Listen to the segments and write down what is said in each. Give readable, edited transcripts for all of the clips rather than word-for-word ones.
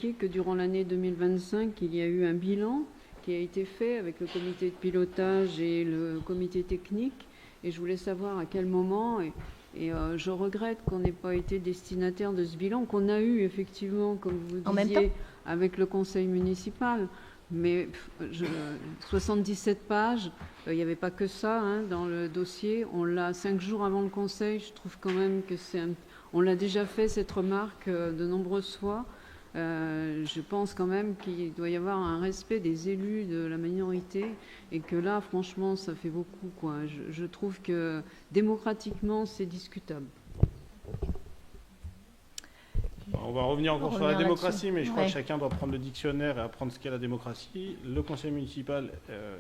indiqué que durant l'année 2025, il y a eu un bilan qui a été fait avec le comité de pilotage et le comité technique. Et je voulais savoir à quel moment, je regrette qu'on n'ait pas été destinataire de ce bilan, qu'on a eu effectivement, comme vous disiez, avec le conseil municipal. Mais 77 pages, il n'y avait pas que ça dans le dossier. On l'a 5 jours avant le conseil. Je trouve quand même que on l'a déjà fait, cette remarque, de nombreuses fois. Je pense quand même qu'il doit y avoir un respect des élus de la minorité et que là, franchement, ça fait beaucoup, quoi. Je trouve que démocratiquement, c'est discutable. On va revenir encore sur la démocratie, mais je crois que chacun doit prendre le dictionnaire et apprendre ce qu'est la démocratie. Le conseil municipal,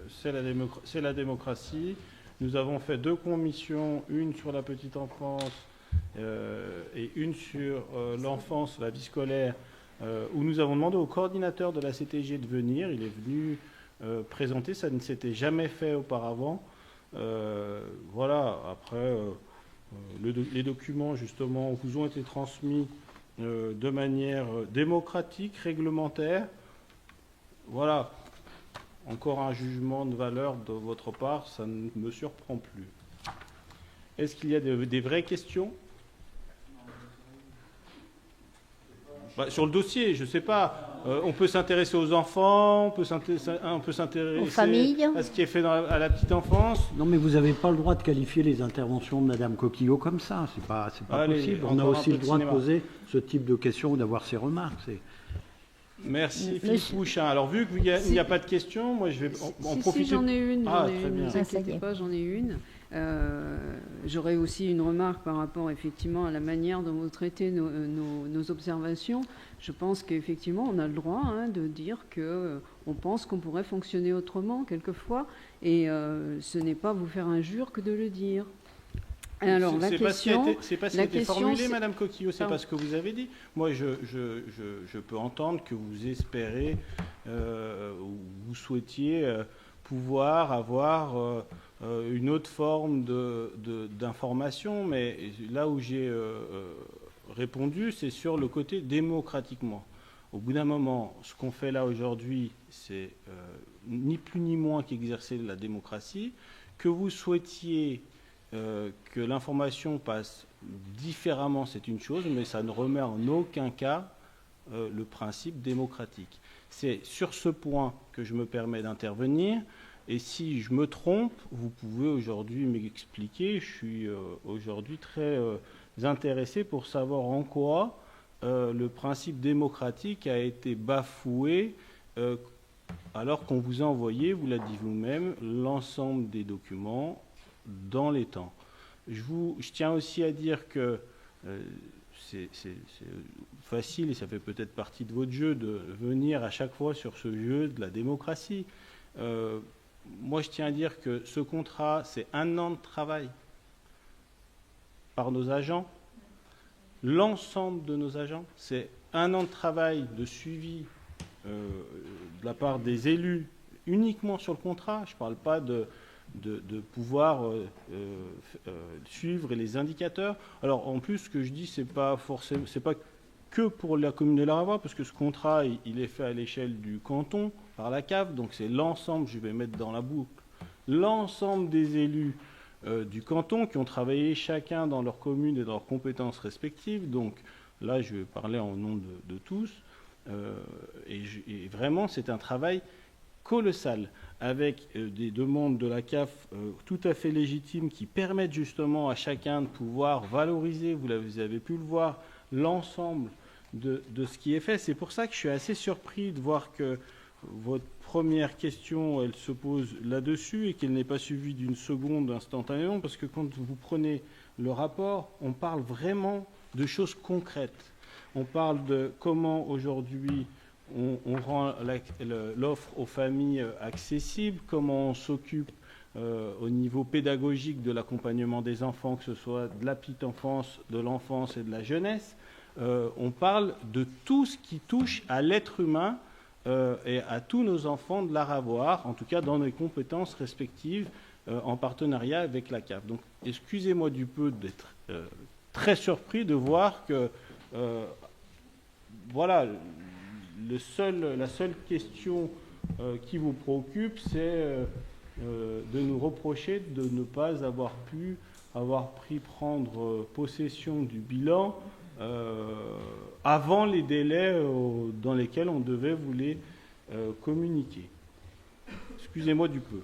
c'est la démocratie. Nous avons fait 2 commissions, une sur la petite enfance et une sur l'enfance, la vie scolaire, où nous avons demandé au coordinateur de la CTG de venir. Il est venu présenter, ça ne s'était jamais fait auparavant. Voilà, après, les documents, justement, vous ont été transmis de manière démocratique, réglementaire. Voilà, encore un jugement de valeur de votre part, ça ne me surprend plus. Est-ce qu'il y a des vraies questions? Sur le dossier, je ne sais pas. On peut s'intéresser aux enfants, on peut s'intéresser aux familles, à ce qui est fait à la petite enfance. Non, mais vous n'avez pas le droit de qualifier les interventions de Madame Coquillot comme ça. C'est pas possible. On a aussi le droit de poser ce type de questions ou d'avoir ces remarques. Merci Philippe Pouchin. Alors vu qu'il n'y a pas de questions, moi je vais en profiter. Si, j'en ai une. Très bien. Ne vous inquiétez pas, j'en ai une. J'aurais aussi une remarque par rapport effectivement à la manière dont vous traitez nos observations. Je pense qu'effectivement on a le droit de dire qu'on pense qu'on pourrait fonctionner autrement quelquefois, et ce n'est pas vous faire injure que de le dire. Alors, la question... C'est pas ce qui a été formulé, Madame Coquillot, c'est pas ce que vous avez dit. Moi, je peux entendre que vous espérez, vous souhaitiez pouvoir avoir une autre forme d'information, mais là où j'ai répondu, c'est sur le côté démocratiquement. Au bout d'un moment, ce qu'on fait là aujourd'hui, c'est ni plus ni moins qu'exercer la démocratie. Que vous souhaitiez que l'information passe différemment, c'est une chose, mais ça ne remet en aucun cas le principe démocratique. C'est sur ce point que je me permets d'intervenir, et si je me trompe, vous pouvez aujourd'hui m'expliquer. Je suis aujourd'hui très intéressé pour savoir en quoi le principe démocratique a été bafoué alors qu'on vous a envoyé, vous l'avez dit vous-même, l'ensemble des documents dans les temps. Je tiens aussi à dire que c'est facile, et ça fait peut-être partie de votre jeu, de venir à chaque fois sur ce jeu de la démocratie. Moi, je tiens à dire que ce contrat, c'est 1 an de travail par nos agents. L'ensemble de nos agents, c'est 1 an de travail de suivi de la part des élus uniquement sur le contrat. Je ne parle pas de pouvoir suivre les indicateurs. Alors en plus, ce que je dis, c'est pas que pour la commune de Laravoie, parce que ce contrat, il est fait à l'échelle du canton par la CAF, donc c'est l'ensemble, je vais mettre dans la boucle, l'ensemble des élus du canton qui ont travaillé chacun dans leur commune et dans leurs compétences respectives. Donc là, je vais parler en nom de tous. Et vraiment, c'est un travail colossal, avec des demandes de la CAF tout à fait légitimes qui permettent justement à chacun de pouvoir valoriser, vous avez pu le voir, l'ensemble de ce qui est fait. C'est pour ça que je suis assez surpris de voir que votre première question, elle se pose là-dessus et qu'elle n'est pas suivie d'une seconde instantanément, parce que quand vous prenez le rapport, on parle vraiment de choses concrètes. On parle de comment aujourd'hui on rend l'offre aux familles accessible, comment on s'occupe au niveau pédagogique de l'accompagnement des enfants, que ce soit de la petite enfance, de l'enfance et de la jeunesse. On parle de tout ce qui touche à l'être humain et à tous nos enfants de l'Aravoire, en tout cas dans nos compétences respectives, en partenariat avec la CAF. Donc excusez-moi du peu d'être très surpris de voir que voilà, la seule question qui vous préoccupe, c'est de nous reprocher de ne pas avoir pris prendre possession du bilan avant les délais dans lesquels on devait vous les communiquer. Excusez-moi du peu.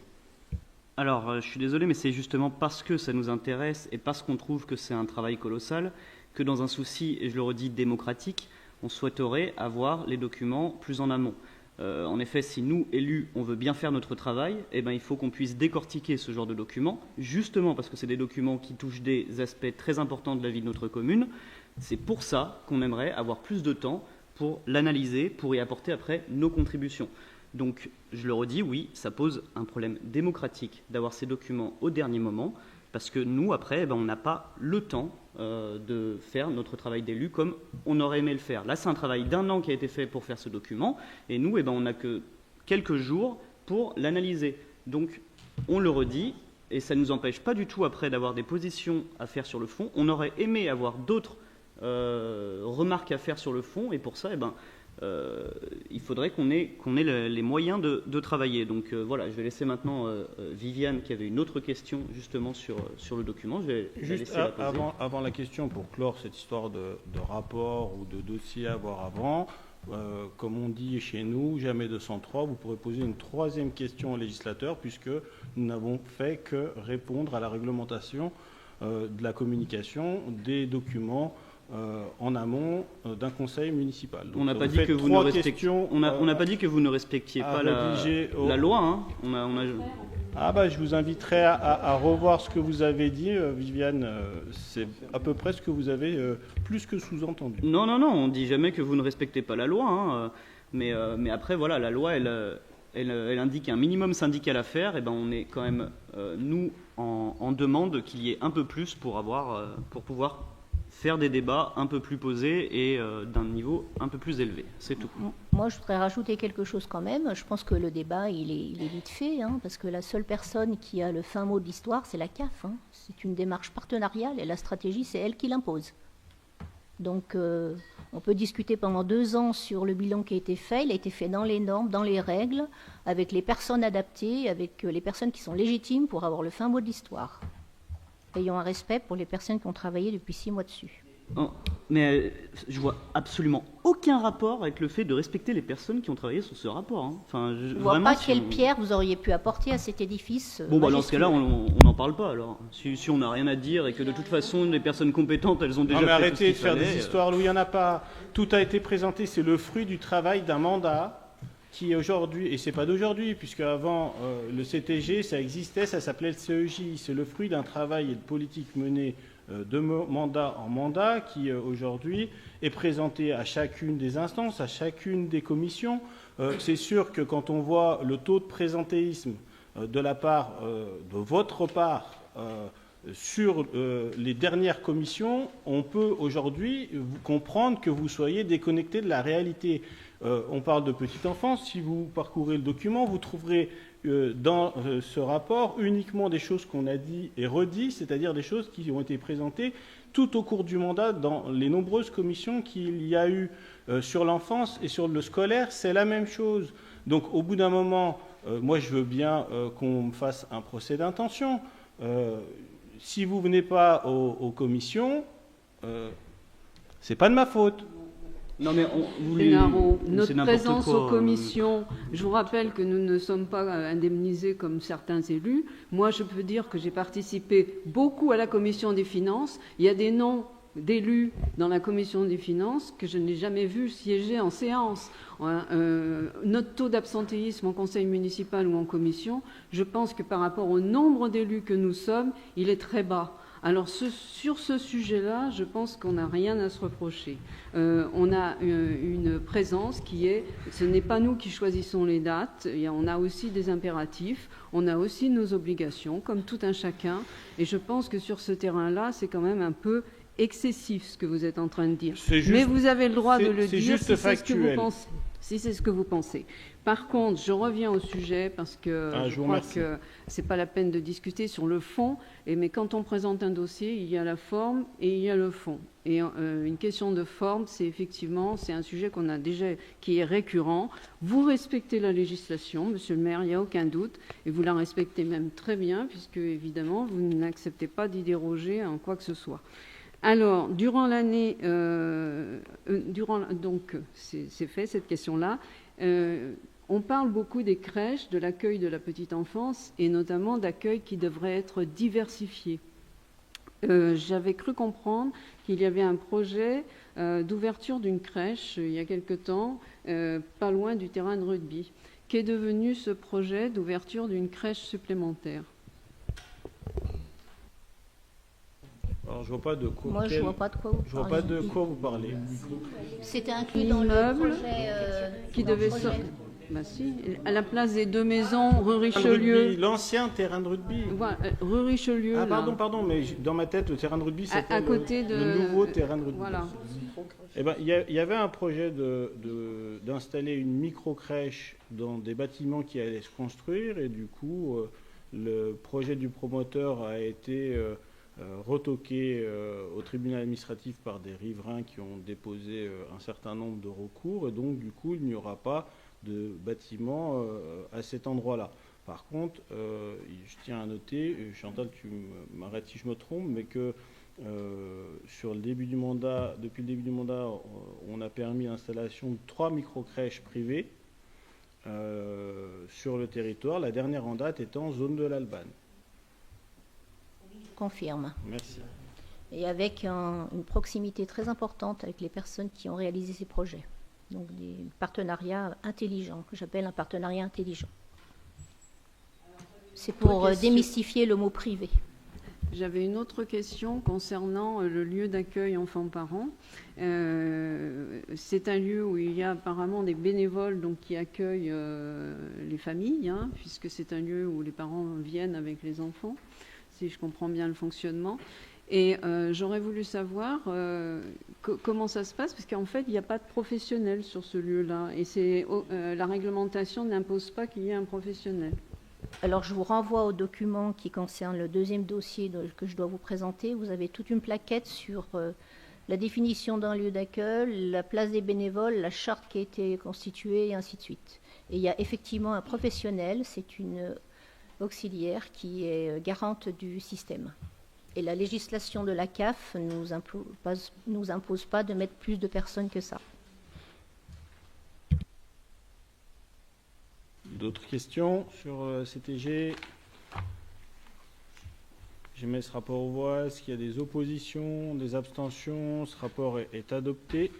Alors, je suis désolé, mais c'est justement parce que ça nous intéresse et parce qu'on trouve que c'est un travail colossal que dans un souci, et je le redis, démocratique, on souhaiterait avoir les documents plus en amont. En effet, si nous, élus, on veut bien faire notre travail, eh ben, il faut qu'on puisse décortiquer ce genre de documents, justement parce que c'est des documents qui touchent des aspects très importants de la vie de notre commune. C'est pour ça qu'on aimerait avoir plus de temps pour l'analyser, pour y apporter après nos contributions. Donc, je le redis, oui, ça pose un problème démocratique d'avoir ces documents au dernier moment, parce que nous, après, on n'a pas le temps de faire notre travail d'élu comme on aurait aimé le faire. Là, c'est un travail d'1 an qui a été fait pour faire ce document, et nous, on n'a que quelques jours pour l'analyser. Donc, on le redit, et ça ne nous empêche pas du tout, après, d'avoir des positions à faire sur le fond. On aurait aimé avoir d'autres remarques à faire sur le fond, et pour ça, il faudrait qu'on ait les moyens de travailler. Donc voilà, je vais laisser maintenant Viviane qui avait une autre question justement sur le document. Je vais juste la poser. Avant la question, pour clore cette histoire de rapport ou de dossier à voir avant, comme on dit chez nous, jamais 203, vous pourrez poser une troisième question au législateur puisque nous n'avons fait que répondre à la réglementation de la communication des documents en amont d'un conseil municipal. Donc, on n'a pas dit que vous ne respectiez pas la loi. Hein. Je vous inviterai à revoir ce que vous avez dit, Viviane. C'est à peu près ce que vous avez plus que sous-entendu. Non, on ne dit jamais que vous ne respectez pas la loi. Hein. Mais après, voilà, la loi, elle indique un minimum syndical à faire. Et on est quand même, nous, en demande qu'il y ait un peu plus pour pouvoir faire des débats un peu plus posés et d'un niveau un peu plus élevé. C'est tout. Moi, je voudrais rajouter quelque chose quand même. Je pense que le débat, il est vite fait, hein, parce que la seule personne qui a le fin mot de l'histoire, c'est la CAF. Hein. C'est une démarche partenariale et la stratégie, c'est elle qui l'impose. Donc, on peut discuter pendant 2 ans sur le bilan qui a été fait. Il a été fait dans les normes, dans les règles, avec les personnes adaptées, avec les personnes qui sont légitimes pour avoir le fin mot de l'histoire. Ayons un respect pour les personnes qui ont travaillé depuis 6 mois dessus. Oh, mais je vois absolument aucun rapport avec le fait de respecter les personnes qui ont travaillé sur ce rapport. Hein. Enfin, je ne vois pas quelle pierre vous auriez pu apporter à cet édifice. Dans ce cas-là, on n'en parle pas alors. Si on n'a rien à dire et que de toute façon, les personnes compétentes, elles ont déjà fait arrêtez tout ce qu'il de faire fallait. Des histoires où il n'y en a pas. Tout a été présenté, c'est le fruit du travail d'un mandat qui aujourd'hui, et c'est pas d'aujourd'hui, puisque avant le CTG, ça existait, ça s'appelait le CEJ. C'est le fruit d'un travail et de politique menée de mandat en mandat qui aujourd'hui est présenté à chacune des instances, à chacune des commissions. C'est sûr que quand on voit le taux de présentéisme de la part, de votre part, sur les dernières commissions, on peut aujourd'hui comprendre que vous soyez déconnecté de la réalité. On parle de petite enfance. Si vous parcourez le document, vous trouverez dans ce rapport uniquement des choses qu'on a dit et redit, c'est-à-dire des choses qui ont été présentées tout au cours du mandat dans les nombreuses commissions qu'il y a eu sur l'enfance et sur le scolaire. C'est la même chose. Donc au bout d'un moment, moi je veux bien qu'on me fasse un procès d'intention. Si vous venez pas aux commissions, c'est pas de ma faute. Non mais notre présence aux commissions, je vous rappelle que nous ne sommes pas indemnisés comme certains élus. Moi, je peux dire que j'ai participé beaucoup à la commission des finances. Il y a des noms d'élus dans la commission des finances que je n'ai jamais vu siéger en séance. Notre taux d'absentéisme en conseil municipal ou en commission, je pense que par rapport au nombre d'élus que nous sommes, il est très bas. Alors sur ce sujet-là, je pense qu'on n'a rien à se reprocher. On a une présence qui est, ce n'est pas nous qui choisissons les dates, on a aussi des impératifs, on a aussi nos obligations, comme tout un chacun, et je pense que sur ce terrain-là, c'est quand même un peu excessif ce que vous êtes en train de dire. Mais vous avez le droit de le dire si c'est ce que vous pensez. Si c'est ce que vous pensez. Par contre, je reviens au sujet parce que je crois que ce n'est pas la peine de discuter sur le fond. Mais quand on présente un dossier, il y a la forme et il y a le fond. Et une question de forme, c'est un sujet qu'on a déjà, qui est récurrent. Vous respectez la législation, monsieur le maire, il n'y a aucun doute, et vous la respectez même très bien, puisque évidemment, vous n'acceptez pas d'y déroger en quoi que ce soit. Alors, durant l'année, donc c'est fait cette question-là. On parle beaucoup des crèches, de l'accueil de la petite enfance, et notamment d'accueil qui devrait être diversifié. J'avais cru comprendre qu'il y avait un projet d'ouverture d'une crèche il y a quelque temps, pas loin du terrain de rugby. Qu'est devenu ce projet d'ouverture d'une crèche supplémentaire? Alors, je vois pas de quoi. Moi, je vois pas de quoi vous parlez. Je vois pas de quoi vous parlez. C'était inclus dans le projet qui devait sortir. Bah si, à la place des 2 maisons, rue Richelieu. L'ancien terrain de rugby. Voilà, rue Richelieu. Ah pardon, mais dans ma tête, le terrain de rugby, c'était à côté le nouveau terrain de rugby. Voilà. Eh ben, il y avait un projet d'installer une micro-crèche dans des bâtiments qui allaient se construire, et du coup, le projet du promoteur a été retoqué au tribunal administratif par des riverains qui ont déposé un certain nombre de recours, et donc, du coup, il n'y aura pas de bâtiments à cet endroit-là. Par contre, je tiens à noter, Chantal, tu m'arrêtes si je me trompe, mais que depuis le début du mandat, on a permis l'installation de 3 micro-crèches privées sur le territoire, la dernière en date étant zone de l'Albane. Confirme. Merci. Et avec une proximité très importante avec les personnes qui ont réalisé ces projets. Donc des partenariats intelligents, que j'appelle un partenariat intelligent. C'est pour démystifier le mot privé. J'avais une autre question concernant le lieu d'accueil enfants-parents. C'est un lieu où il y a apparemment des bénévoles donc, qui accueillent les familles, puisque c'est un lieu où les parents viennent avec les enfants, si je comprends bien le fonctionnement. Et j'aurais voulu savoir comment ça se passe, parce qu'en fait, il n'y a pas de professionnel sur ce lieu-là. Et la réglementation n'impose pas qu'il y ait un professionnel. Alors, je vous renvoie au document qui concerne le deuxième dossier que je dois vous présenter. Vous avez toute une plaquette sur la définition d'un lieu d'accueil, la place des bénévoles, la charte qui a été constituée, et ainsi de suite. Et il y a effectivement un professionnel, c'est une auxiliaire qui est garante du système. Et la législation de la CAF ne nous impose pas de mettre plus de personnes que ça. D'autres questions sur CTG? Je mets ce rapport aux voix. Est-ce qu'il y a des oppositions, des abstentions? Ce rapport est adopté.